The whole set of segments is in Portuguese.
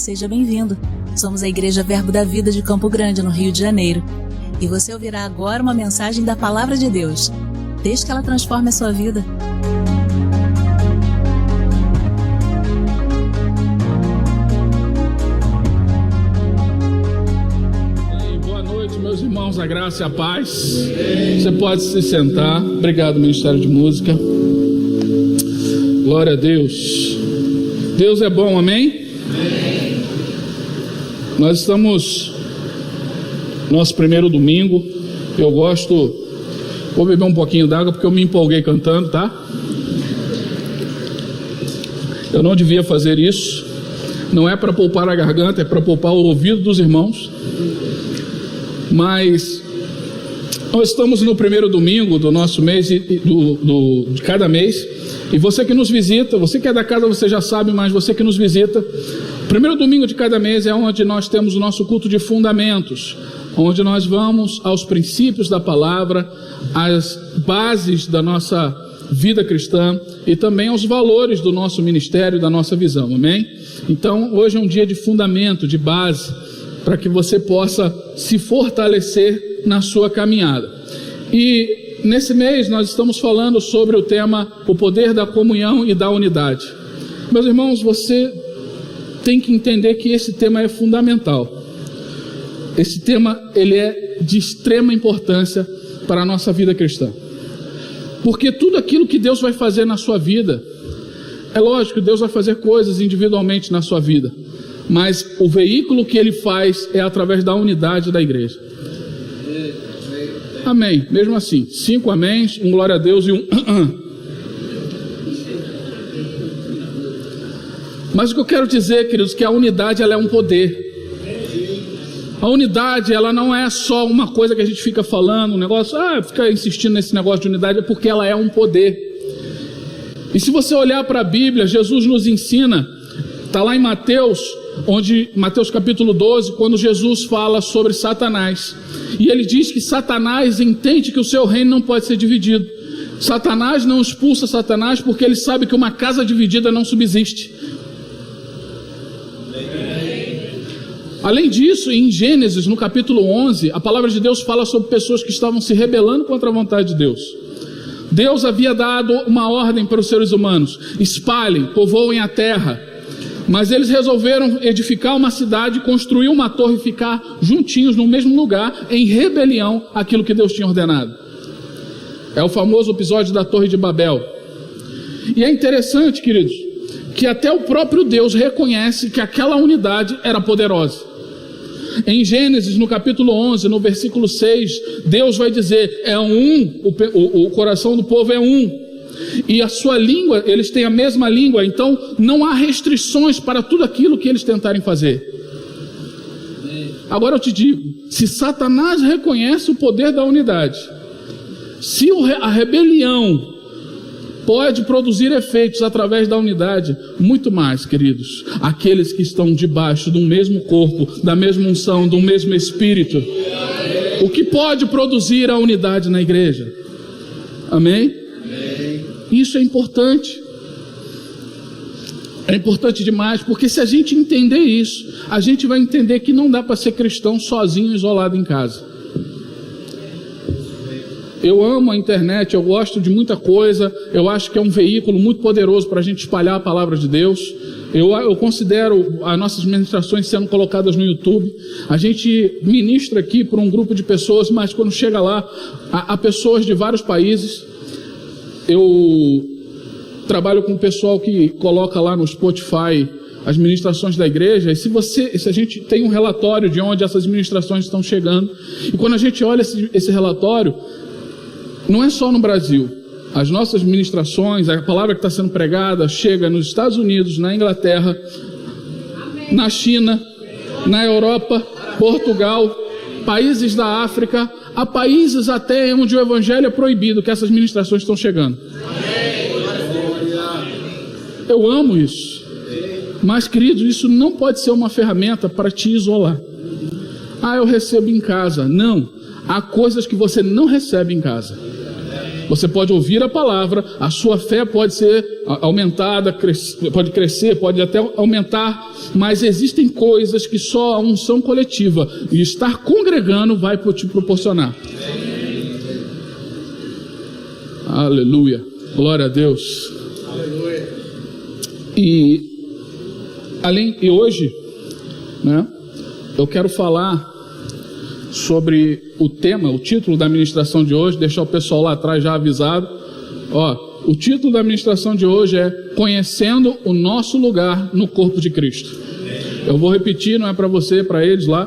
seja bem-vindo. Somos a Igreja Verbo da Vida de Campo Grande, no Rio de Janeiro. E você ouvirá agora uma mensagem da Palavra de Deus. Desde que ela transforme a sua vida. Boa noite, meus irmãos, a graça e a paz. Você pode se sentar. Obrigado, Ministério de Música. Glória a Deus. Deus é bom, amém? Amém. Nós estamos no nosso primeiro domingo. Eu gosto. Vou beber um pouquinho d'água porque eu me empolguei cantando, tá? Eu não devia fazer isso. Não é para poupar a garganta, é para poupar o ouvido dos irmãos. Mas nós estamos no primeiro domingo do nosso mês, de cada mês. E você que nos visita, você que é da casa você já sabe, mas você que nos visita, o primeiro domingo de cada mês é onde nós temos o nosso culto de fundamentos, onde nós vamos aos princípios da palavra, às bases da nossa vida cristã e também aos valores do nosso ministério, da nossa visão, amém? Então hoje é um dia de fundamento, de base, para que você possa se fortalecer na sua caminhada. E nesse mês nós estamos falando sobre o tema, o poder da comunhão e da unidade. Meus irmãos, você tem que entender que esse tema é fundamental. Esse tema, ele é de extrema importância para a nossa vida cristã. Porque tudo aquilo que Deus vai fazer na sua vida, é lógico que Deus vai fazer coisas individualmente na sua vida, mas o veículo que Ele faz é através da unidade da igreja. Amém, mesmo assim, 5 améns, um glória a Deus e um Mas o que eu quero dizer, queridos, que a unidade ela é um poder. A unidade ela não é só uma coisa que a gente fica falando, um negócio, fica insistindo nesse negócio de unidade, é porque ela é um poder. E se você olhar para a Bíblia, Jesus nos ensina, está lá em Mateus capítulo 12, quando Jesus fala sobre Satanás. E ele diz que Satanás entende que o seu reino não pode ser dividido. Satanás não expulsa Satanás porque ele sabe que uma casa dividida não subsiste. Além disso, em Gênesis, no capítulo 11, a palavra de Deus fala sobre pessoas que estavam se rebelando contra a vontade de Deus. Deus havia dado uma ordem para os seres humanos: espalhem, povoem a terra. Mas eles resolveram edificar uma cidade, construir uma torre e ficar juntinhos no mesmo lugar, em rebelião àquilo que Deus tinha ordenado. É o famoso episódio da Torre de Babel. E é interessante, queridos, que até o próprio Deus reconhece que aquela unidade era poderosa. Em Gênesis, no capítulo 11, no versículo 6, Deus vai dizer, o coração do povo é um. E a sua língua, eles têm a mesma língua, então não há restrições para tudo aquilo que eles tentarem fazer. Agora eu te digo, se Satanás reconhece o poder da unidade, se a rebelião pode produzir efeitos através da unidade, muito mais, queridos, aqueles que estão debaixo do mesmo corpo, da mesma unção, do mesmo Espírito, o que pode produzir a unidade na igreja? Amém? Isso é importante. É importante demais, porque se a gente entender isso, a gente vai entender que não dá para ser cristão sozinho, isolado em casa. Eu amo a internet, eu gosto de muita coisa, eu acho que é um veículo muito poderoso para a gente espalhar a palavra de Deus. Eu considero as nossas ministrações sendo colocadas no YouTube. A gente ministra aqui para um grupo de pessoas, mas quando chega lá, há pessoas de vários países. Eu trabalho com o pessoal que coloca lá no Spotify as ministrações da igreja, e se a gente tem um relatório de onde essas ministrações estão chegando, e quando a gente olha esse relatório, não é só no Brasil. As nossas ministrações, a palavra que está sendo pregada, chega nos Estados Unidos, na Inglaterra, na China, na Europa, Portugal, países da África, há países até onde o evangelho é proibido, que essas ministrações estão chegando. Eu amo isso. Mas, queridos, isso não pode ser uma ferramenta para te isolar. Eu recebo em casa. Não. Há coisas que você não recebe em casa. Você pode ouvir a palavra, a sua fé pode ser aumentada, pode crescer, pode até aumentar, mas existem coisas que só a unção coletiva e estar congregando vai te proporcionar. Aleluia, glória a Deus. Aleluia. E hoje, né, eu quero falar sobre o tema, o título da ministração de hoje, deixar o pessoal lá atrás já avisado. O título da ministração de hoje é Conhecendo o Nosso Lugar no Corpo de Cristo. Eu vou repetir, não é para você, é para eles lá.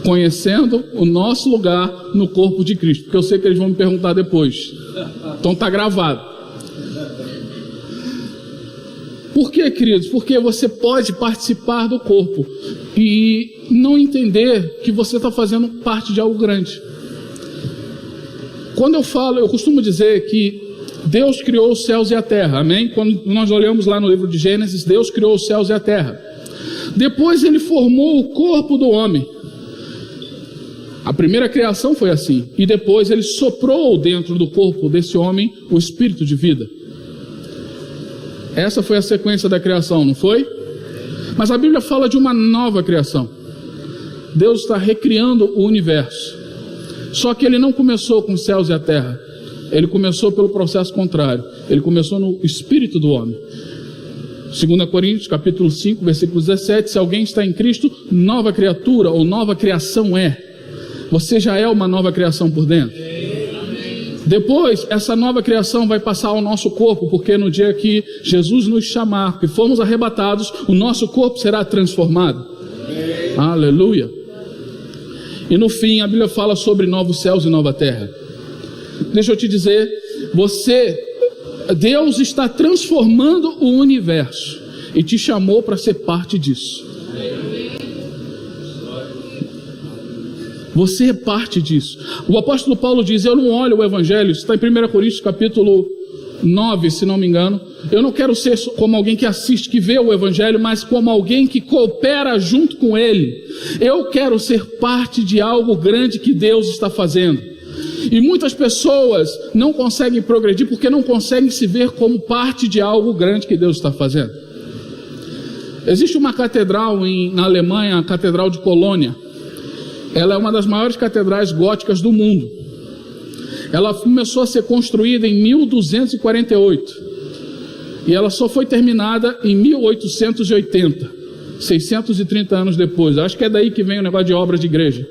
Conhecendo o nosso lugar no corpo de Cristo, porque eu sei que eles vão me perguntar depois. Então está gravado. Por quê, queridos? Porque você pode participar do corpo e não entender que você está fazendo parte de algo grande. Quando eu costumo dizer que Deus criou os céus e a terra, amém? Quando nós olhamos lá no livro de Gênesis, Deus criou os céus e a terra. Depois ele formou o corpo do homem. A primeira criação foi assim. E depois ele soprou dentro do corpo desse homem o espírito de vida. Essa foi a sequência da criação, não foi? Mas a Bíblia fala de uma nova criação. Deus está recriando o universo. Só que ele não começou com os céus e a terra. Ele começou pelo processo contrário. Ele começou no espírito do homem. 2 Coríntios, capítulo 5, versículo 17. Se alguém está em Cristo, nova criatura ou nova criação é. Você já é uma nova criação por dentro. Depois, essa nova criação vai passar ao nosso corpo, porque no dia que Jesus nos chamar, que formos arrebatados, o nosso corpo será transformado. Aleluia. E no fim, a Bíblia fala sobre novos céus e nova terra. Deixa eu te dizer, Deus está transformando o universo e te chamou para ser parte disso. Você é parte disso. O apóstolo Paulo diz, eu não olho o evangelho, isso está em 1 Coríntios capítulo 9, se não me engano. Eu não quero ser como alguém que assiste, que vê o evangelho, mas como alguém que coopera junto com ele. Eu quero ser parte de algo grande que Deus está fazendo. E muitas pessoas não conseguem progredir porque não conseguem se ver como parte de algo grande que Deus está fazendo. Existe uma catedral na Alemanha, a Catedral de Colônia. Ela é uma das maiores catedrais góticas do mundo. Ela começou a ser construída em 1248. E ela só foi terminada em 1880. 630 anos depois. Acho que é daí que vem o negócio de obra de igreja.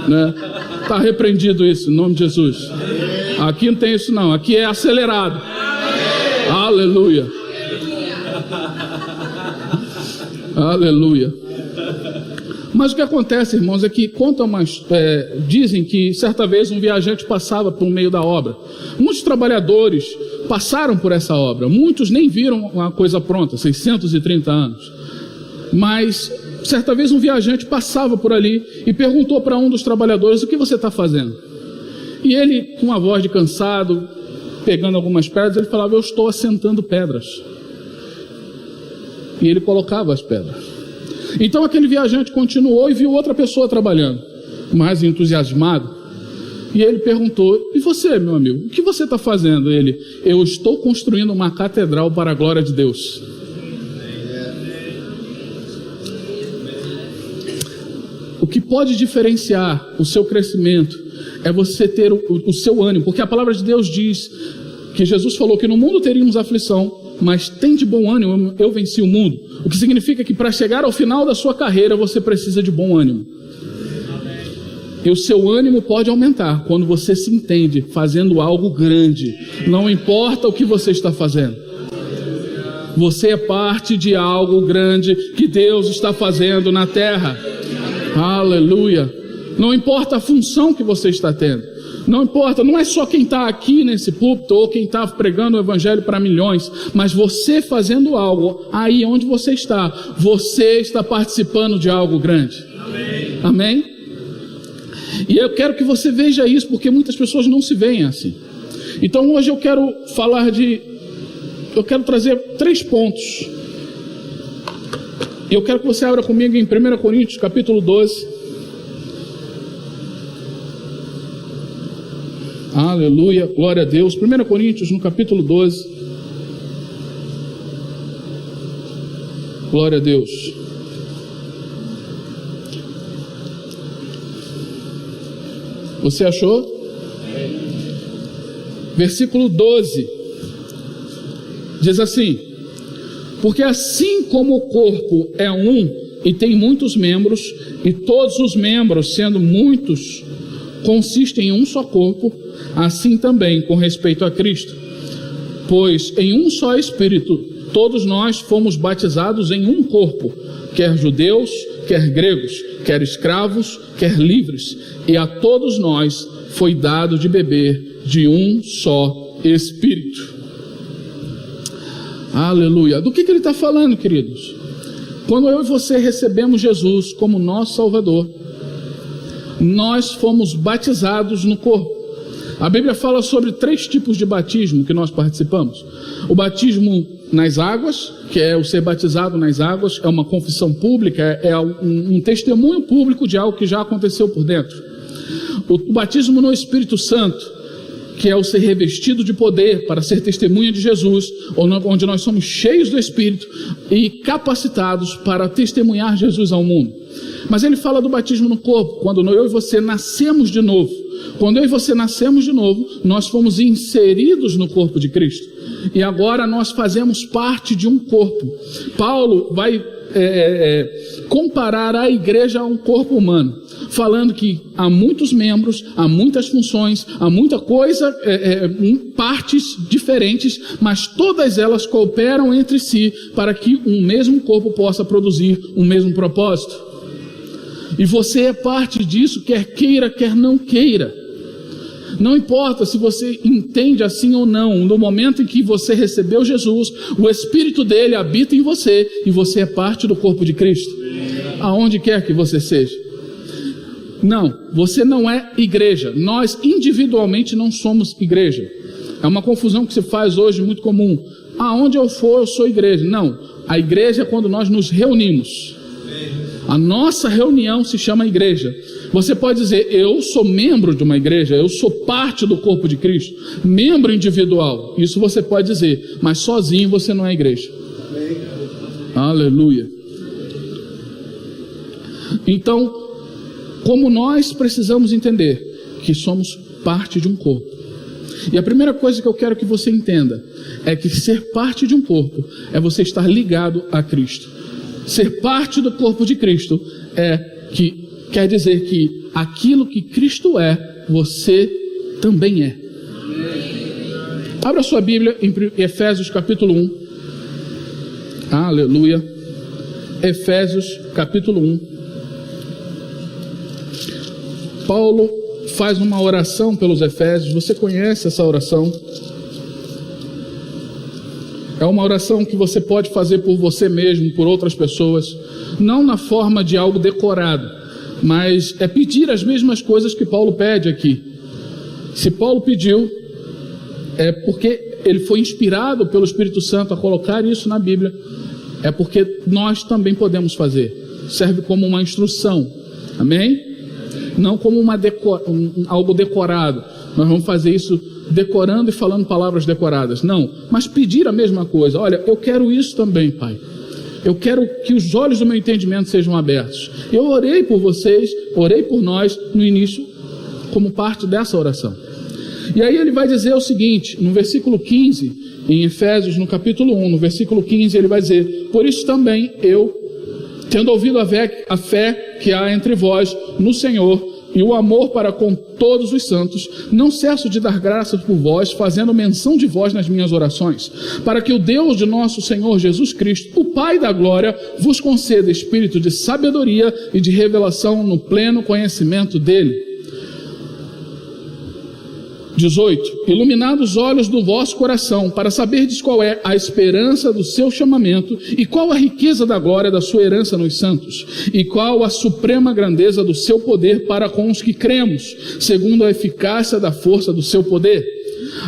Né? Está repreendido isso, em nome de Jesus. Aqui não tem isso não. Aqui é acelerado. Aleluia. Aleluia. Mas o que acontece, irmãos, é que dizem que certa vez um viajante passava por meio da obra. Muitos trabalhadores passaram por essa obra. Muitos nem viram uma coisa pronta, 630 anos. Mas certa vez um viajante passava por ali e perguntou para um dos trabalhadores, o que você está fazendo? E ele, com uma voz de cansado, pegando algumas pedras, ele falava, eu estou assentando pedras. E ele colocava as pedras. Então aquele viajante continuou e viu outra pessoa trabalhando, mais entusiasmado. E ele perguntou, e você, meu amigo, o que você está fazendo? Ele, eu estou construindo uma catedral para a glória de Deus. O que pode diferenciar o seu crescimento é você ter o seu ânimo, porque a palavra de Deus diz que Jesus falou que no mundo teríamos aflição, mas tem de bom ânimo, eu venci o mundo. O que significa que para chegar ao final da sua carreira você precisa de bom ânimo. E o seu ânimo pode aumentar quando você se entende fazendo algo grande. Não importa o que você está fazendo. Você é parte de algo grande que Deus está fazendo na terra. Aleluia. Não importa a função que você está tendo. Não importa, não é só quem está aqui nesse púlpito ou quem está pregando o evangelho para milhões, mas você fazendo algo aí onde você está participando de algo grande. Amém? Amém? E eu quero que você veja isso, porque muitas pessoas não se veem assim. Então hoje eu quero trazer 3 pontos. E eu quero que você abra comigo em 1 Coríntios capítulo 12. Aleluia, glória a Deus. 1 Coríntios, no capítulo 12. Glória a Deus. Você achou? Versículo 12. Diz assim: porque assim como o corpo é um e tem muitos membros, e todos os membros, sendo muitos, consistem em um só corpo, assim também com respeito a Cristo. Pois em um só Espírito todos nós fomos batizados em um corpo, quer judeus, quer gregos, quer escravos, quer livres, e a todos nós foi dado de beber de um só Espírito. Aleluia. Do que ele está falando, queridos? Quando eu e você recebemos Jesus como nosso Salvador, nós fomos batizados no corpo. A Bíblia fala sobre 3 tipos de batismo que nós participamos. O batismo nas águas, que é o ser batizado nas águas, é uma confissão pública, é um testemunho público de algo que já aconteceu por dentro. O batismo no Espírito Santo, que é o ser revestido de poder para ser testemunha de Jesus, onde nós somos cheios do Espírito e capacitados para testemunhar Jesus ao mundo. Mas ele fala do batismo no corpo, quando eu e você nascemos de novo. Quando eu e você nascemos de novo, nós fomos inseridos no corpo de Cristo. E agora nós fazemos parte de um corpo. Paulo vai comparar a igreja a um corpo humano, falando que há muitos membros, há muitas funções, há muita coisa, partes diferentes, mas todas elas cooperam entre si para que um mesmo corpo possa produzir um mesmo propósito. E você é parte disso, quer queira, quer não queira. Não importa se você entende assim ou não, no momento em que você recebeu Jesus, o Espírito dele habita em você e você é parte do corpo de Cristo, aonde quer que você seja. Não, você não é igreja. Nós individualmente não somos igreja. É uma confusão que se faz hoje muito comum. Aonde eu for, eu sou igreja. Não, a igreja é quando nós nos reunimos. A nossa reunião se chama igreja. Você pode dizer, eu sou membro de uma igreja, eu sou parte do corpo de Cristo, membro individual. Isso você pode dizer, mas sozinho você não é igreja. Aleluia. Então, como nós precisamos entender que somos parte de um corpo. E a primeira coisa que eu quero que você entenda é que ser parte de um corpo é você estar ligado a Cristo. Ser parte do corpo de Cristo quer dizer que aquilo que Cristo é, você também é. Abra sua Bíblia em Efésios capítulo 1. Aleluia. Efésios capítulo 1. Paulo faz uma oração pelos Efésios. Você conhece essa oração? É uma oração que você pode fazer por você mesmo, por outras pessoas, não na forma de algo decorado, mas é pedir as mesmas coisas que Paulo pede aqui. Se Paulo pediu, é porque ele foi inspirado pelo Espírito Santo a colocar isso na Bíblia, é porque nós também podemos fazer. Serve como uma instrução, amém? Não como algo decorado. Nós vamos fazer isso decorando e falando palavras decoradas. Não, mas pedir a mesma coisa. Olha, eu quero isso também, Pai. Eu quero que os olhos do meu entendimento sejam abertos. Eu orei por vocês, orei por nós no início, como parte dessa oração. E aí ele vai dizer o seguinte, no versículo 15, em Efésios, no capítulo 1, no versículo 15, ele vai dizer, por isso também eu, tendo ouvido a fé que há entre vós no Senhor, e o amor para com todos os santos, não cesso de dar graças por vós, fazendo menção de vós nas minhas orações, para que o Deus de nosso Senhor Jesus Cristo, o Pai da glória, vos conceda espírito de sabedoria e de revelação no pleno conhecimento dele. 18. Iluminados os olhos do vosso coração, para saberdes qual é a esperança do seu chamamento, e qual a riqueza da glória da sua herança nos santos, e qual a suprema grandeza do seu poder para com os que cremos, segundo a eficácia da força do seu poder.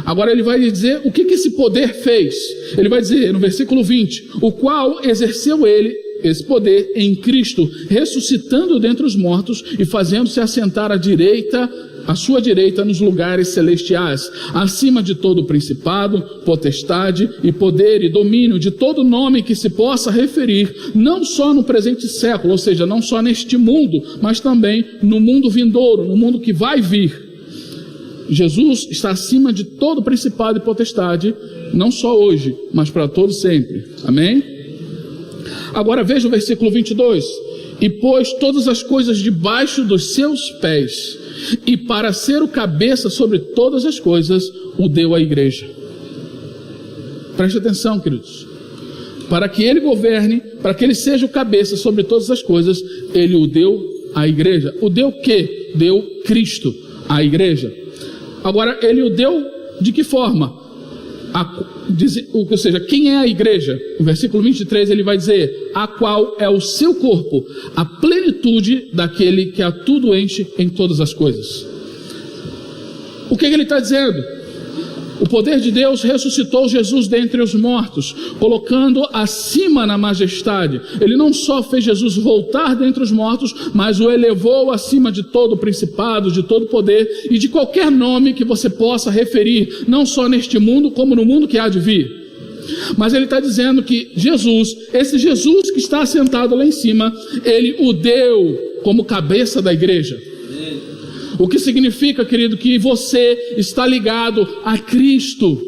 Agora ele vai dizer o que esse poder fez. Ele vai dizer no versículo 20, o qual exerceu ele, esse poder, em Cristo, ressuscitando dentre os mortos e fazendo-se assentar à direita à sua direita nos lugares celestiais, acima de todo principado, potestade e poder e domínio, de todo nome que se possa referir, não só no presente século, ou seja, não só neste mundo, mas também no mundo vindouro, no mundo que vai vir. Jesus está acima de todo principado e potestade, não só hoje, mas para todo sempre. Amém? Agora veja o versículo 22. E pôs todas as coisas debaixo dos seus pés, e para ser o cabeça sobre todas as coisas, o deu à igreja. Preste atenção, queridos. Para que ele governe, para que ele seja o cabeça sobre todas as coisas, ele o deu à igreja. O deu o quê? Deu Cristo à igreja. Agora, ele o deu de que forma? Ou seja, quem é a igreja? No versículo 23 ele vai dizer: a qual é o seu corpo, a plenitude daquele que a tudo enche em todas as coisas. O que ele está dizendo? O poder de Deus ressuscitou Jesus dentre os mortos, colocando acima na majestade. Ele não só fez Jesus voltar dentre os mortos, mas o elevou acima de todo principado, de todo poder e de qualquer nome que você possa referir, não só neste mundo, como no mundo que há de vir. Mas ele está dizendo que Jesus, esse Jesus que está sentado lá em cima, ele o deu como cabeça da igreja. O que significa, querido, que você está ligado a Cristo.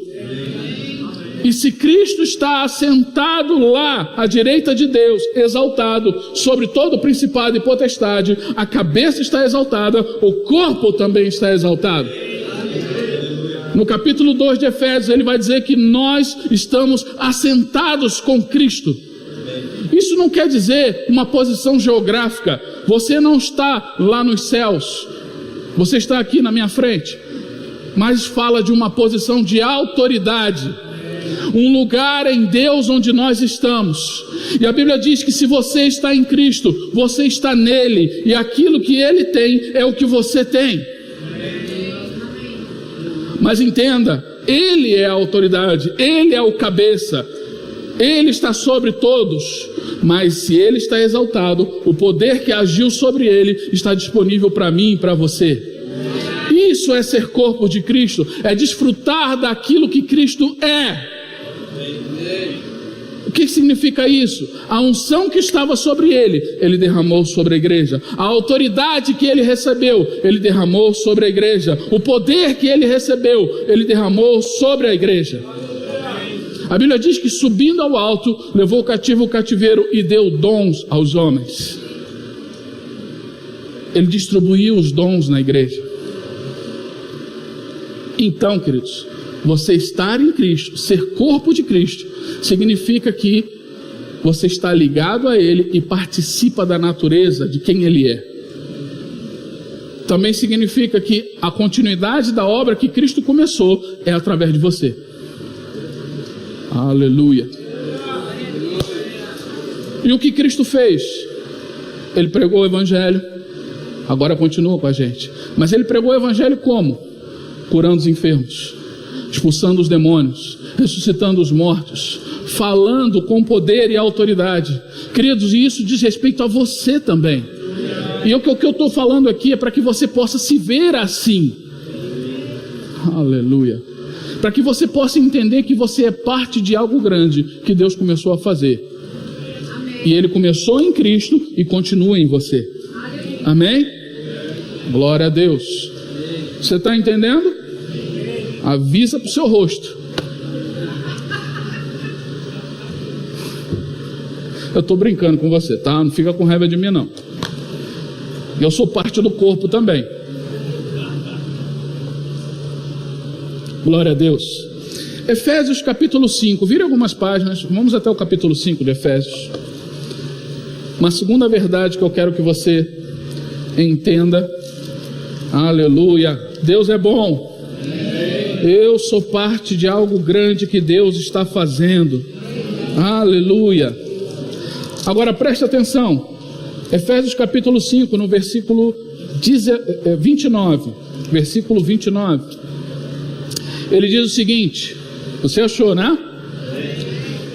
E se Cristo está assentado lá à direita de Deus, exaltado sobre todo principado e potestade, a cabeça está exaltada, o corpo também está exaltado. No capítulo 2 de Efésios ele vai dizer que nós estamos assentados com Cristo. Isso não quer dizer uma posição geográfica. Você não está lá nos céus, você está aqui na minha frente, mas fala de uma posição de autoridade, um lugar em Deus onde nós estamos. E a Bíblia diz que se você está em Cristo, você está nele, e aquilo que ele tem é o que você tem. Mas entenda, ele é a autoridade, ele é o cabeça, ele está sobre todos. Mas se ele está exaltado, o poder que agiu sobre ele está disponível para mim e para você. Isso é ser corpo de Cristo, é desfrutar daquilo que Cristo é. O que significa isso? A unção que estava sobre ele, ele derramou sobre a igreja. A autoridade que ele recebeu, ele derramou sobre a igreja. O poder que ele recebeu, ele derramou sobre a igreja. A Bíblia diz que subindo ao alto, levou cativo o cativeiro e deu dons aos homens. Ele distribuiu os dons na igreja. Então, queridos, você estar em Cristo, ser corpo de Cristo, significa que você está ligado a Ele e participa da natureza de quem Ele é. Também significa que a continuidade da obra que Cristo começou é através de você. Aleluia. E o que Cristo fez? Ele pregou o Evangelho, agora continua com a gente. Mas ele pregou o Evangelho como? Curando os enfermos, expulsando os demônios, ressuscitando os mortos, falando com poder e autoridade. Queridos, e isso diz respeito a você também. E o que eu estou falando aqui é para que você possa se ver assim. Aleluia. Para que você possa entender que você é parte de algo grande que Deus começou a fazer. E Ele começou em Cristo e continua em você. Amém? Glória a Deus. Você está entendendo? Avisa para o seu rosto. Eu estou brincando com você, tá? Não fica com raiva de mim, não. Eu sou parte do corpo também. Glória a Deus. Efésios capítulo 5. Vire algumas páginas. Vamos até o capítulo 5 de Efésios. Uma segunda verdade que eu quero que você entenda. Aleluia. Deus é bom. Eu sou parte de algo grande que Deus está fazendo. Aleluia. Agora preste atenção. Efésios capítulo 5, no versículo 29. Versículo 29. Ele diz o seguinte, você achou, né?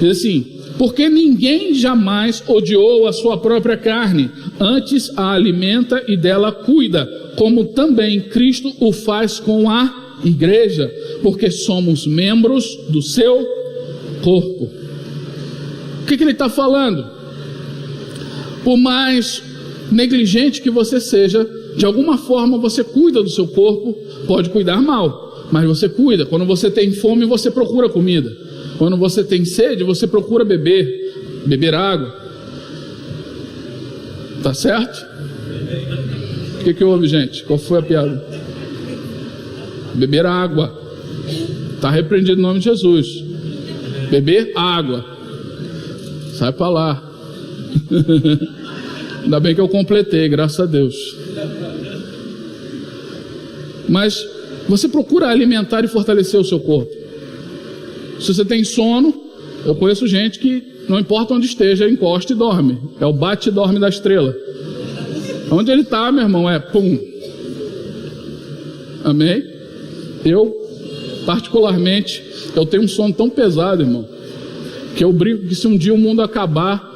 Diz assim: porque ninguém jamais odiou a sua própria carne, antes a alimenta e dela cuida, como também Cristo o faz com a igreja, porque somos membros do seu corpo. O que ele está falando? Por mais negligente que você seja, de alguma forma você cuida do seu corpo. Pode cuidar mal, mas você cuida. Quando você tem fome, você procura comida. Quando você tem sede, você procura beber água. Tá certo? O que houve, gente? Qual foi a piada? Beber água. Está repreendido em nome de Jesus. Beber água. Sai para lá. Ainda bem que eu completei, graças a Deus. Mas você procura alimentar e fortalecer o seu corpo. Se você tem sono, eu conheço gente que não importa onde esteja, encosta e dorme. É o bate e dorme da estrela. Onde ele está, meu irmão, é pum. Amém? Eu, particularmente, eu tenho um sono tão pesado, irmão, que eu brinco que se um dia o mundo acabar,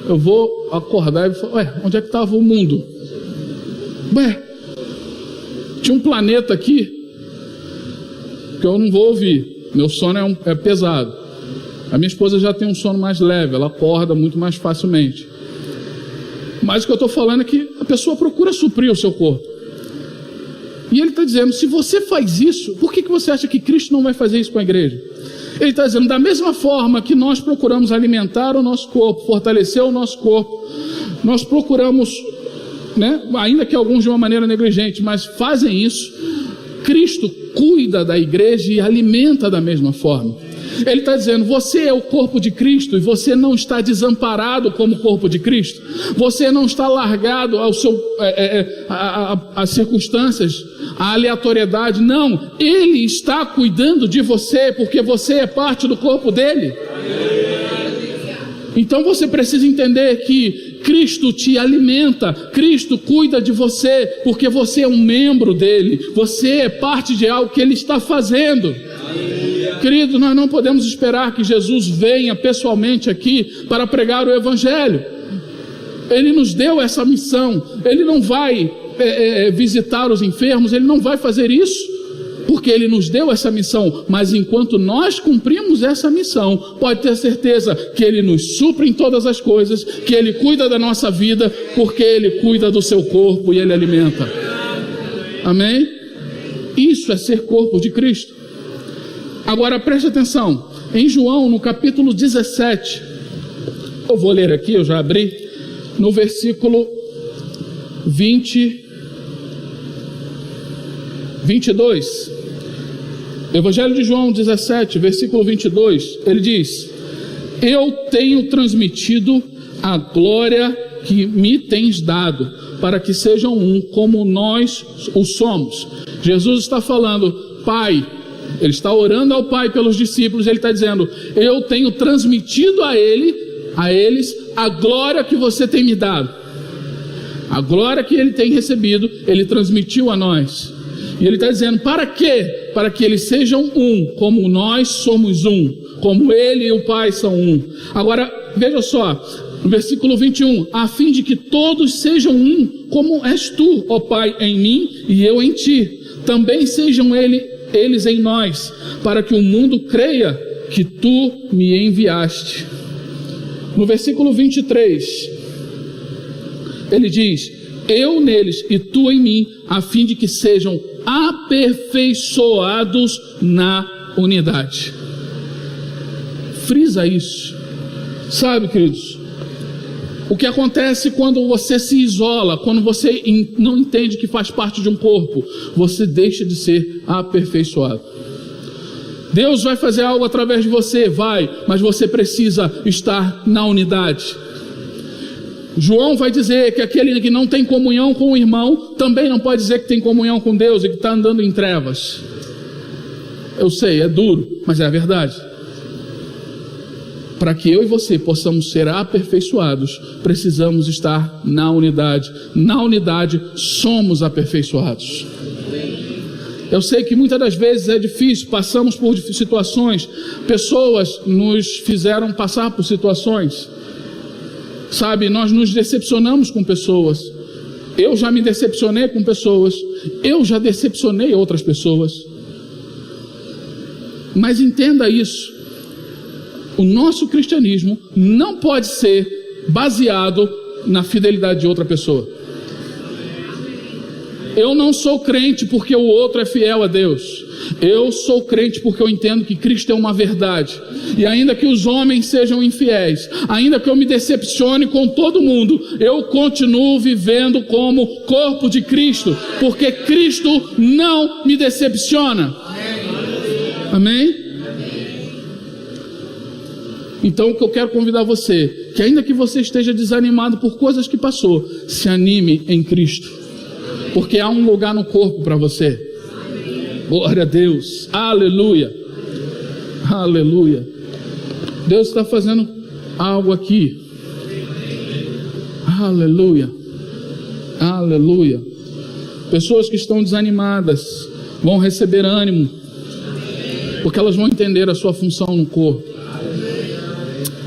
eu vou acordar e falar, ué, onde é que estava o mundo? Ué, tinha um planeta aqui que eu não vou ouvir. Meu sono é pesado. A minha esposa já tem um sono mais leve, ela acorda muito mais facilmente. Mas o que eu estou falando é que a pessoa procura suprir o seu corpo. E ele está dizendo, se você faz isso, por que você acha que Cristo não vai fazer isso com a igreja? Ele está dizendo, da mesma forma que nós procuramos alimentar o nosso corpo, fortalecer o nosso corpo, nós procuramos, né, ainda que alguns de uma maneira negligente, mas fazem isso, Cristo cuida da igreja e alimenta da mesma forma. Ele está dizendo, você é o corpo de Cristo e você não está desamparado como corpo de Cristo. Você não está largado às circunstâncias, à aleatoriedade. Não, Ele está cuidando de você porque você é parte do corpo dele. Então você precisa entender que Cristo te alimenta, Cristo cuida de você porque você é um membro dele. Você é parte de algo que Ele está fazendo. Querido, nós não podemos esperar que Jesus venha pessoalmente aqui para pregar o Evangelho. Ele nos deu essa missão. Ele não vai visitar os enfermos, Ele não vai fazer isso, porque Ele nos deu essa missão. Mas enquanto nós cumprimos essa missão, pode ter certeza que Ele nos supre em todas as coisas, que Ele cuida da nossa vida, porque Ele cuida do seu corpo e Ele alimenta. Amém? Isso é ser corpo de Cristo. Agora preste atenção, em João, no capítulo 17, eu vou ler aqui, eu já abri, no versículo 22, Evangelho de João 17, versículo 22, ele diz, eu tenho transmitido a glória que me tens dado, para que sejam um como nós o somos. Jesus está falando, Pai, Ele está orando ao Pai pelos discípulos, Ele está dizendo, eu tenho transmitido a eles a glória que você tem me dado. A glória que Ele tem recebido, Ele transmitiu a nós. E Ele está dizendo, para quê? Para que eles sejam um, como nós somos um, como Ele e o Pai são um. Agora, veja só, no versículo 21, a fim de que todos sejam um, como és tu, ó Pai, em mim e eu em ti. Também sejam eles em nós, para que o mundo creia que tu me enviaste. No versículo 23, ele diz, eu neles e tu em mim, a fim de que sejam aperfeiçoados na unidade. Frisa isso. Sabe, queridos, o que acontece quando você se isola, quando você não entende que faz parte de um corpo, você deixa de ser aperfeiçoado. Deus vai fazer algo através de você, vai, mas você precisa estar na unidade. João vai dizer que aquele que não tem comunhão com o irmão, também não pode dizer que tem comunhão com Deus e que está andando em trevas. Eu sei, é duro, mas é a verdade. Para que eu e você possamos ser aperfeiçoados, precisamos estar na unidade. Na unidade, somos aperfeiçoados. Eu sei que muitas das vezes é difícil, passamos por situações, pessoas nos fizeram passar por situações. Sabe, nós nos decepcionamos com pessoas. Eu já me decepcionei com pessoas, eu já decepcionei outras pessoas. Mas entenda isso, o nosso cristianismo não pode ser baseado na fidelidade de outra pessoa. Eu não sou crente porque o outro é fiel a Deus. Eu sou crente porque eu entendo que Cristo é uma verdade. E ainda que os homens sejam infiéis, ainda que eu me decepcione com todo mundo, eu continuo vivendo como corpo de Cristo, porque Cristo não me decepciona. Amém? Então o que eu quero convidar você, que ainda que você esteja desanimado por coisas que passou, se anime em Cristo, porque há um lugar no corpo para você. Glória a Deus, aleluia, aleluia. Deus está fazendo algo aqui, aleluia, aleluia. Pessoas que estão desanimadas vão receber ânimo, porque elas vão entender a sua função no corpo.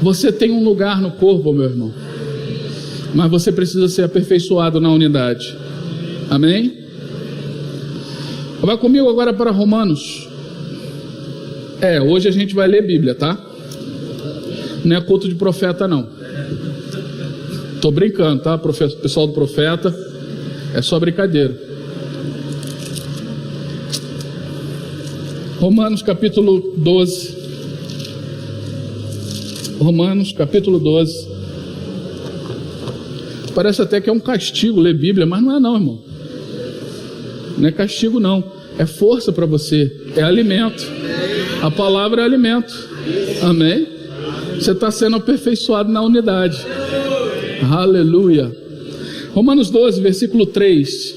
Você tem um lugar no corpo, meu irmão, mas você precisa ser aperfeiçoado na unidade. Amém? Vai comigo agora para Romanos. Hoje a gente vai ler Bíblia, tá? Não é culto de profeta, não. Tô brincando, tá? Pessoal do profeta, é só brincadeira. Romanos capítulo 12. Romanos capítulo 12. Parece até que é um castigo ler Bíblia, mas não é não, irmão. Não é castigo não, é força para você, é alimento. A palavra é alimento. Amém? Você está sendo aperfeiçoado na unidade. Aleluia. Romanos 12, versículo 3.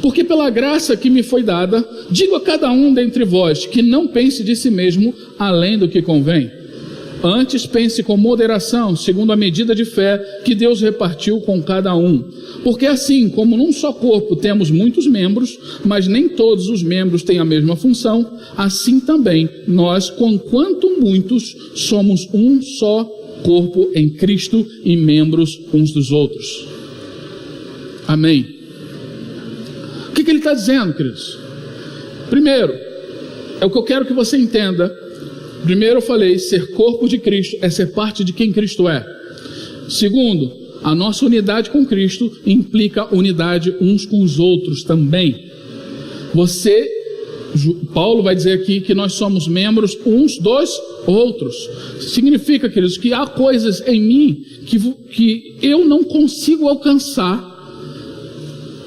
Porque pela graça que me foi dada, digo a cada um dentre vós, que não pense de si mesmo além do que convém. Antes pense com moderação, segundo a medida de fé que Deus repartiu com cada um. Porque assim, como num só corpo temos muitos membros, mas nem todos os membros têm a mesma função, assim também nós, conquanto muitos, somos um só corpo em Cristo e membros uns dos outros. Amém. O que ele está dizendo, queridos? Primeiro, é o que eu quero que você entenda. Primeiro eu falei, ser corpo de Cristo é ser parte de quem Cristo é. Segundo, a nossa unidade com Cristo implica unidade uns com os outros também. Paulo vai dizer aqui que nós somos membros uns dos outros. Significa, queridos, que há coisas em mim que eu não consigo alcançar.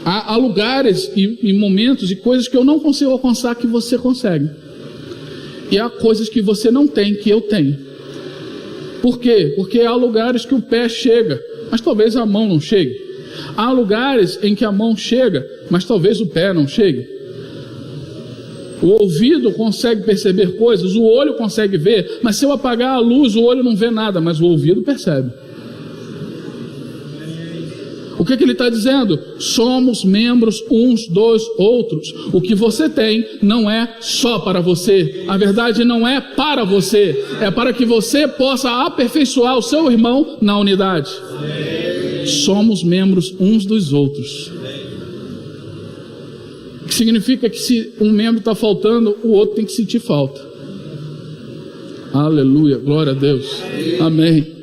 Há lugares e momentos e coisas que eu não consigo alcançar que você consegue. E há coisas que você não tem, que eu tenho. Por quê? Porque há lugares que o pé chega, mas talvez a mão não chegue. Há lugares em que a mão chega, mas talvez o pé não chegue. O ouvido consegue perceber coisas, o olho consegue ver, mas se eu apagar a luz, o olho não vê nada, mas o ouvido percebe. O que ele está dizendo? Somos membros uns dos outros. O que você tem não é só para você. A verdade não é para você. É para que você possa aperfeiçoar o seu irmão na unidade. Somos membros uns dos outros. O que significa que se um membro está faltando, o outro tem que sentir falta. Aleluia, glória a Deus. Amém.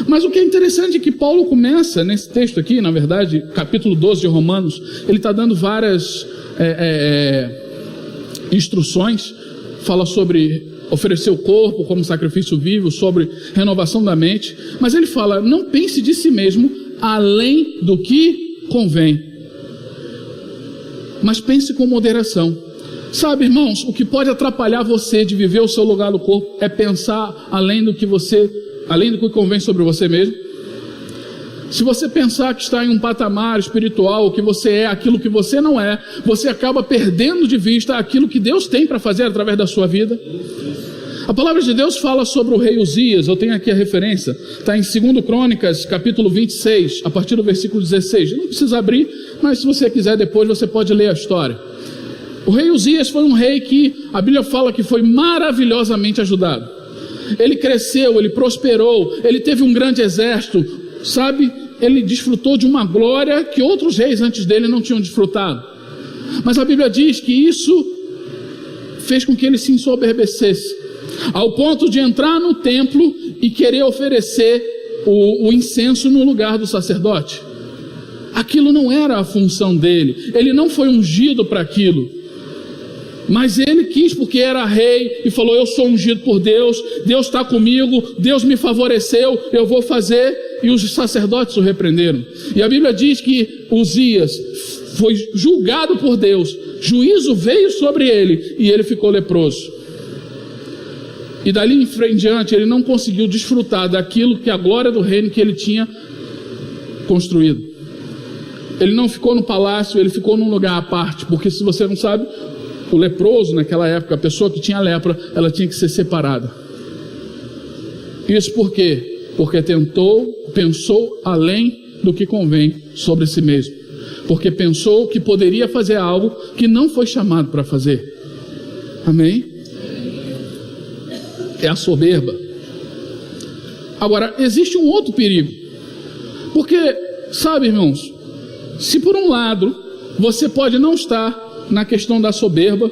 Mas o que é interessante é que Paulo começa nesse texto aqui, na verdade, capítulo 12 de Romanos, ele está dando várias instruções, fala sobre oferecer o corpo como sacrifício vivo, sobre renovação da mente, mas ele fala, não pense de si mesmo além do que convém, mas pense com moderação. Sabe, irmãos, o que pode atrapalhar você de viver o seu lugar no corpo é pensar além do que convém sobre você mesmo. Se você pensar que está em um patamar espiritual, que você é aquilo que você não é, você acaba perdendo de vista aquilo que Deus tem para fazer através da sua vida. A palavra de Deus fala sobre o rei Uzias, eu tenho aqui a referência, está em 2 Crônicas, capítulo 26, a partir do versículo 16. Não precisa abrir, mas se você quiser depois você pode ler a história. O rei Uzias foi um rei que a Bíblia fala que foi maravilhosamente ajudado. Ele cresceu, ele prosperou, ele teve um grande exército, sabe? ele desfrutou de uma glória que outros reis antes dele não tinham desfrutado. Mas a Bíblia diz que isso fez com que ele se ensoberbecesse, ao ponto de entrar no templo e querer oferecer o incenso no lugar do sacerdote. Aquilo não era a função dele, ele não foi ungido para aquilo, mas ele quis porque era rei e falou: eu sou ungido por Deus, Deus está comigo, Deus me favoreceu, eu vou fazer. E os sacerdotes o repreenderam. E a Bíblia diz que Uzias foi julgado por Deus, juízo veio sobre ele e ele ficou leproso. E dali em diante ele não conseguiu desfrutar daquilo que a glória do reino que ele tinha construído. Ele não ficou no palácio, ele ficou num lugar à parte, porque se você não sabe, o leproso naquela época, a pessoa que tinha lepra, ela tinha que ser separada. Isso por quê? Porque pensou além do que convém sobre si mesmo, porque pensou que poderia fazer algo que não foi chamado para fazer. Amém? É a soberba. Agora, existe um outro perigo, porque, sabe, irmãos, se por um lado você pode não estar na questão da soberba,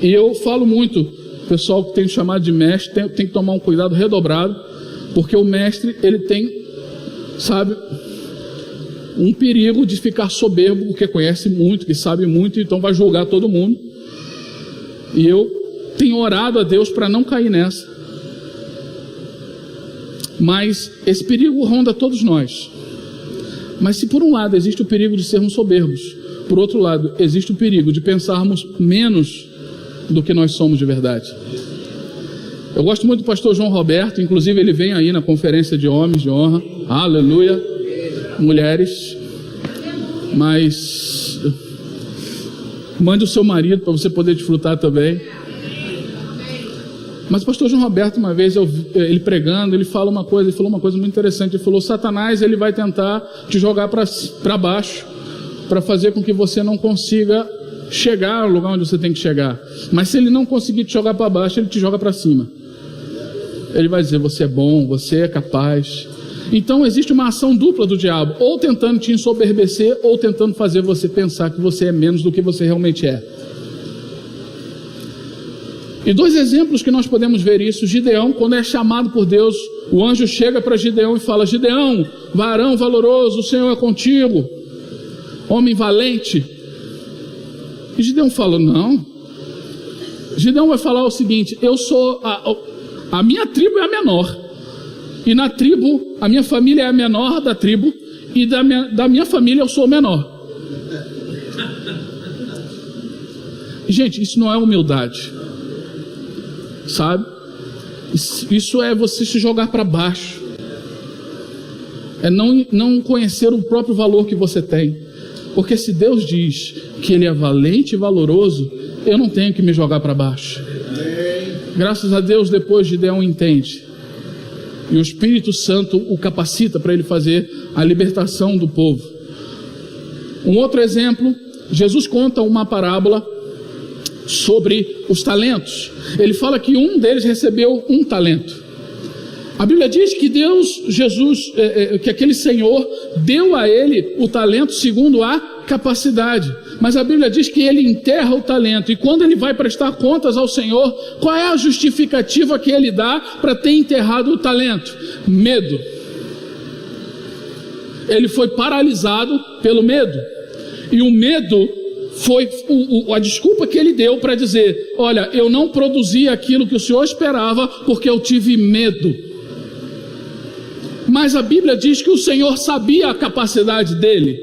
e eu falo muito, o pessoal que tem chamado de mestre tem que tomar um cuidado redobrado, porque o mestre, ele tem, sabe, um perigo de ficar soberbo, porque conhece muito, que sabe muito, então vai julgar todo mundo. E eu tenho orado a Deus para não cair nessa. Mas esse perigo ronda todos nós. Mas se por um lado existe o perigo de sermos soberbos, por outro lado existe o perigo de pensarmos menos do que nós somos de verdade. Eu gosto muito do pastor João Roberto, inclusive ele vem aí na conferência de homens de honra, aleluia, mulheres, mas mande o seu marido para você poder desfrutar também. Mas o pastor João Roberto, uma vez, ele pregando, ele falou uma coisa muito interessante. Ele falou: Satanás, ele vai tentar te jogar para baixo, para fazer com que você não consiga chegar ao lugar onde você tem que chegar. Mas se ele não conseguir te jogar para baixo, ele te joga para cima. Ele vai dizer: você é bom, você é capaz. Então existe uma ação dupla do diabo, ou tentando te ensoberbecer, ou tentando fazer você pensar que você é menos do que você realmente é. E dois exemplos que nós podemos ver isso: Gideão, quando é chamado por Deus, o anjo chega para Gideão e fala: Gideão, varão valoroso, o Senhor é contigo, homem valente. E Gideão fala: não. Gideão vai falar o seguinte: eu sou a minha tribo é a menor, e na tribo, a minha família é a menor da tribo, e da minha família eu sou o menor. Gente, isso não é humildade, sabe? Isso é você se jogar para baixo, é não conhecer o próprio valor que você tem. Porque se Deus diz que Ele é valente e valoroso, eu não tenho que me jogar para baixo. Graças a Deus, depois Gideão entende, e o Espírito Santo o capacita para ele fazer a libertação do povo. Um outro exemplo, Jesus conta uma parábola sobre os talentos. Ele fala que um deles recebeu 1 talento. A Bíblia diz que que aquele Senhor deu a ele o talento segundo a capacidade. Mas a Bíblia diz que ele enterra o talento. E quando ele vai prestar contas ao Senhor, qual é a justificativa que ele dá para ter enterrado o talento? Medo. Ele foi paralisado pelo medo. E o medo foi a desculpa que ele deu para dizer: olha, eu não produzi aquilo que o Senhor esperava porque eu tive medo. Mas a Bíblia diz que o Senhor sabia a capacidade dele,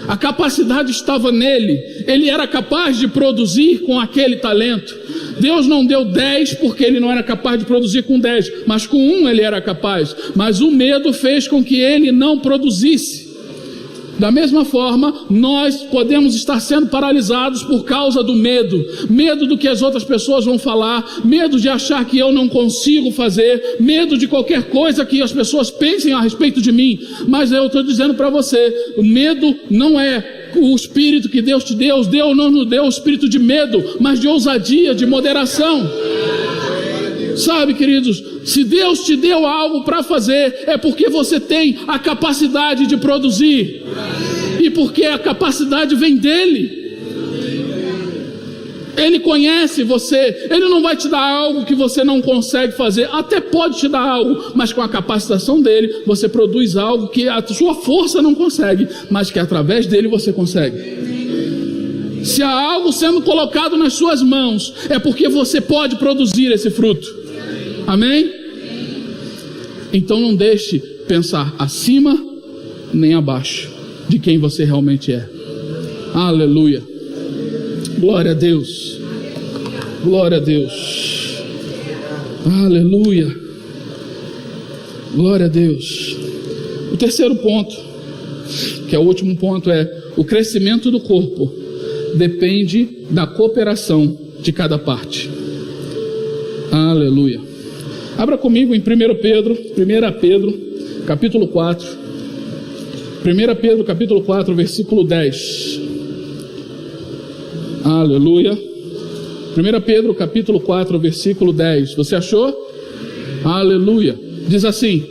a capacidade estava nele, ele era capaz de produzir com aquele talento. Deus não deu 10 porque ele não era capaz de produzir com 10, mas com 1 ele era capaz. Mas o medo fez com que ele não produzisse. Da mesma forma, nós podemos estar sendo paralisados por causa do medo. Medo do que as outras pessoas vão falar, medo de achar que eu não consigo fazer, medo de qualquer coisa que as pessoas pensem a respeito de mim. Mas eu estou dizendo para você, o medo não é o espírito que Deus te deu. Deus não nos deu o espírito de medo, mas de ousadia, de moderação. Sabe, queridos, se Deus te deu algo para fazer, é porque você tem a capacidade de produzir. E porque a capacidade vem dele. Ele conhece você. Ele não vai te dar algo que você não consegue fazer. Até pode te dar algo, mas com a capacitação dele, você produz algo que a sua força não consegue, mas que através dele você consegue. Se há algo sendo colocado nas suas mãos, é porque você pode produzir esse fruto. Amém? Então não deixe pensar acima nem abaixo de quem você realmente é. Aleluia. Glória a Deus. Glória a Deus. Aleluia. Glória a Deus. O terceiro ponto, que é o último ponto, é: o crescimento do corpo depende da cooperação de cada parte. Aleluia. Abra comigo em 1 Pedro, capítulo 4. 1 Pedro, capítulo 4, versículo 10. Aleluia. 1 Pedro, capítulo 4, versículo 10. Você achou? Aleluia. Diz assim: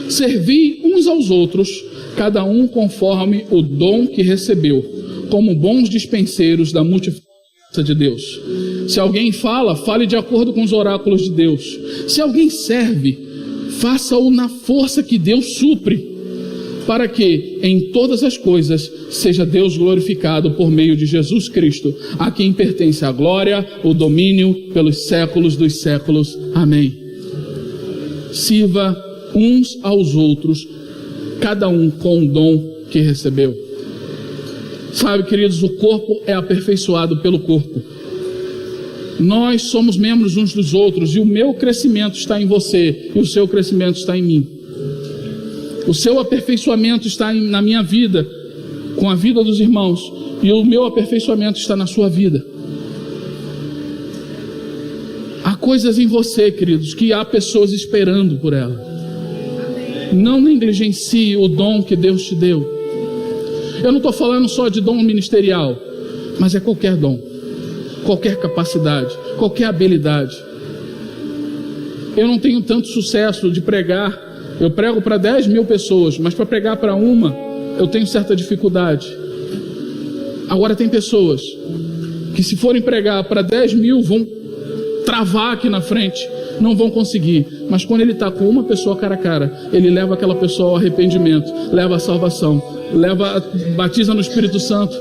servi uns aos outros, cada um conforme o dom que recebeu, como bons dispenseiros da multiforme de Deus. Se alguém fala, fale de acordo com os oráculos de Deus. Se alguém serve, faça-o na força que Deus supre, para que em todas as coisas seja Deus glorificado por meio de Jesus Cristo, a quem pertence a glória, o domínio pelos séculos dos séculos. Amém. Sirva uns aos outros, cada um com o dom que recebeu. Sabe, queridos, o corpo é aperfeiçoado pelo corpo. Nós somos membros uns dos outros, e o meu crescimento está em você, e o seu crescimento está em mim. O seu aperfeiçoamento está na minha vida, com a vida dos irmãos, e o meu aperfeiçoamento está na sua vida. Há coisas em você, queridos, que há pessoas esperando por ela. Não negligencie o dom que Deus te deu. Eu não estou falando só de dom ministerial, mas é qualquer dom, qualquer capacidade, qualquer habilidade. Eu não tenho tanto sucesso de pregar. Eu prego para 10 mil pessoas, mas para pregar para uma, eu tenho certa dificuldade. Agora tem pessoas que, se forem pregar para 10 mil, vão travar aqui na frente, não vão conseguir. Mas quando ele está com uma pessoa cara a cara, ele leva aquela pessoa ao arrependimento, leva a salvação, batiza no Espírito Santo.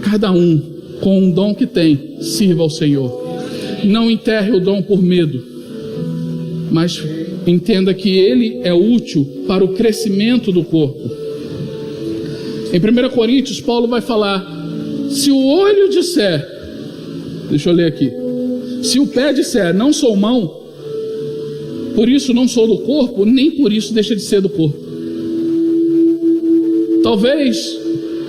Cada um com um dom que tem, sirva ao Senhor. Não enterre o dom por medo, mas entenda que ele é útil para o crescimento do corpo. Em 1 Coríntios, Paulo vai falar: se o olho disser, deixa eu ler aqui, se o pé disser, não sou mão, por isso não sou do corpo, nem por isso deixa de ser do corpo. Talvez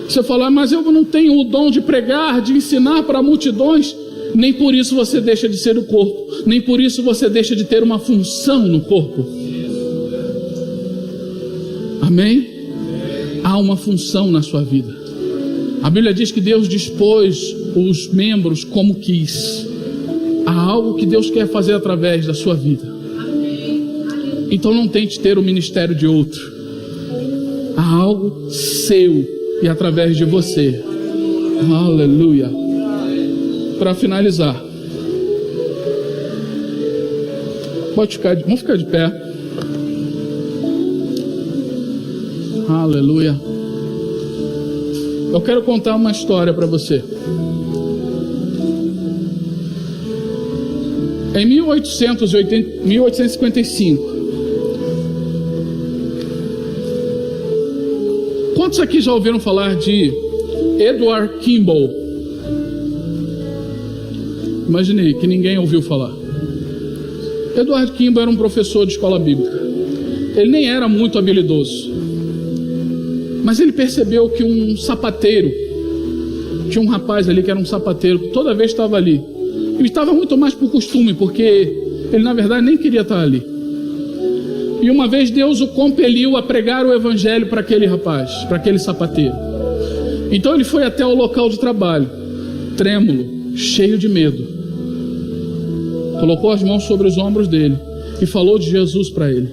você falar: mas eu não tenho o dom de pregar, de ensinar para multidões. Nem por isso você deixa de ser o corpo, nem por isso você deixa de ter uma função no corpo. Amém? Há uma função na sua vida. A Bíblia diz que Deus dispôs os membros como quis. Há algo que Deus quer fazer através da sua vida. Então não tente ter o ministério de outro. Há algo seu e através de você. Aleluia. Para finalizar, vamos ficar de pé. Aleluia. Eu quero contar uma história para você. Em 1855, quantos aqui já ouviram falar de Edward Kimball? Imaginei que ninguém ouviu falar. Edward Kimball era um professor de escola bíblica. Ele nem era muito habilidoso, mas ele percebeu que um sapateiro, tinha um rapaz ali que era um sapateiro, que toda vez estava ali. Ele estava muito mais por costume, porque ele na verdade nem queria estar ali. E uma vez Deus o compeliu a pregar o evangelho para aquele rapaz, para aquele sapateiro. Então ele foi até o local de trabalho, trêmulo, cheio de medo. colocou as mãos sobre os ombros dele e falou de Jesus para ele.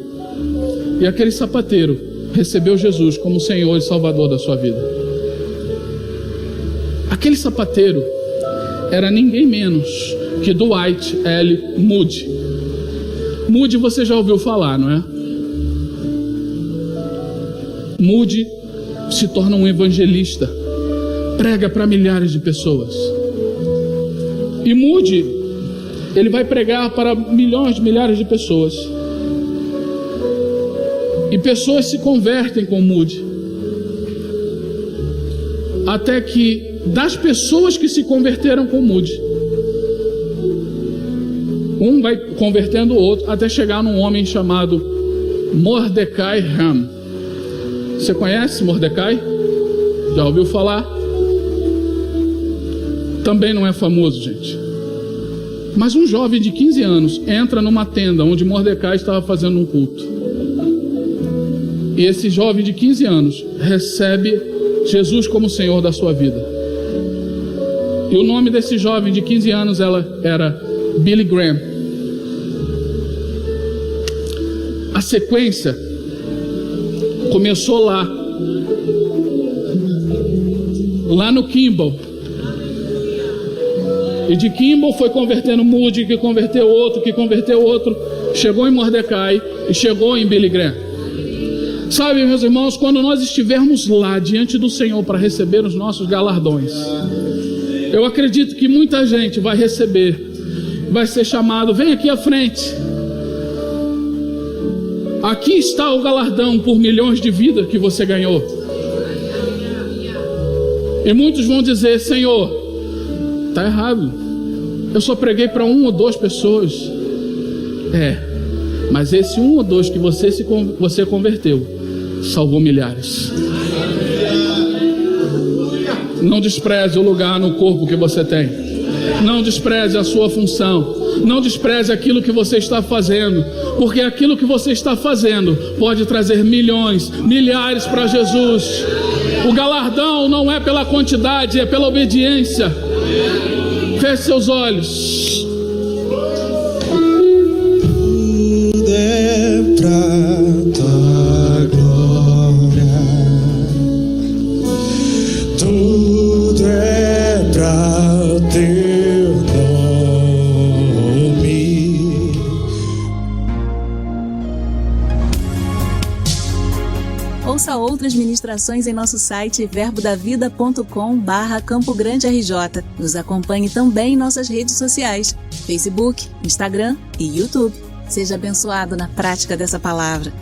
E aquele sapateiro recebeu Jesus como Senhor e Salvador da sua vida. Aquele sapateiro era ninguém menos que Dwight L. Moody. Moody você já ouviu falar, não é? Moody se torna um evangelista, prega para milhares de pessoas. E Moody, ele vai pregar para milhares de pessoas. E pessoas se convertem com Moody. Até que das pessoas que se converteram com Moody, um vai convertendo o outro até chegar num homem chamado Mordecai Ham. Você conhece Mordecai? Já ouviu falar? Também não é famoso, gente. Mas um jovem de 15 anos entra numa tenda onde Mordecai estava fazendo um culto. E esse jovem de 15 anos recebe Jesus como Senhor da sua vida. E o nome desse jovem de 15 anos era Billy Graham. A sequência começou lá no Kimball. E de Kimball foi convertendo Moody, que converteu outro, chegou em Mordecai e chegou em Billy Graham. Sabe, meus irmãos, quando nós estivermos lá diante do Senhor para receber os nossos galardões, eu acredito que muita gente vai receber, vai ser chamado, vem aqui à frente. Aqui está o galardão por milhões de vidas que você ganhou. E muitos vão dizer, Senhor, está errado, eu só preguei para 1 ou 2 pessoas. Mas esse 1 ou 2 que você converteu salvou milhares. Não despreze o lugar no corpo que você tem. Não despreze a sua função. Não despreze aquilo que você está fazendo, porque aquilo que você está fazendo pode trazer milhões, milhares para Jesus. O galardão não é pela quantidade, é pela obediência. Feche seus olhos. Tudo é pra tua glória, tudo é pra teu nome. Ouça outras ministrações em nosso site verbodavida.com/Campo Grande RJ. Nos acompanhe também em nossas redes sociais, Facebook, Instagram e YouTube. Seja abençoado na prática dessa palavra.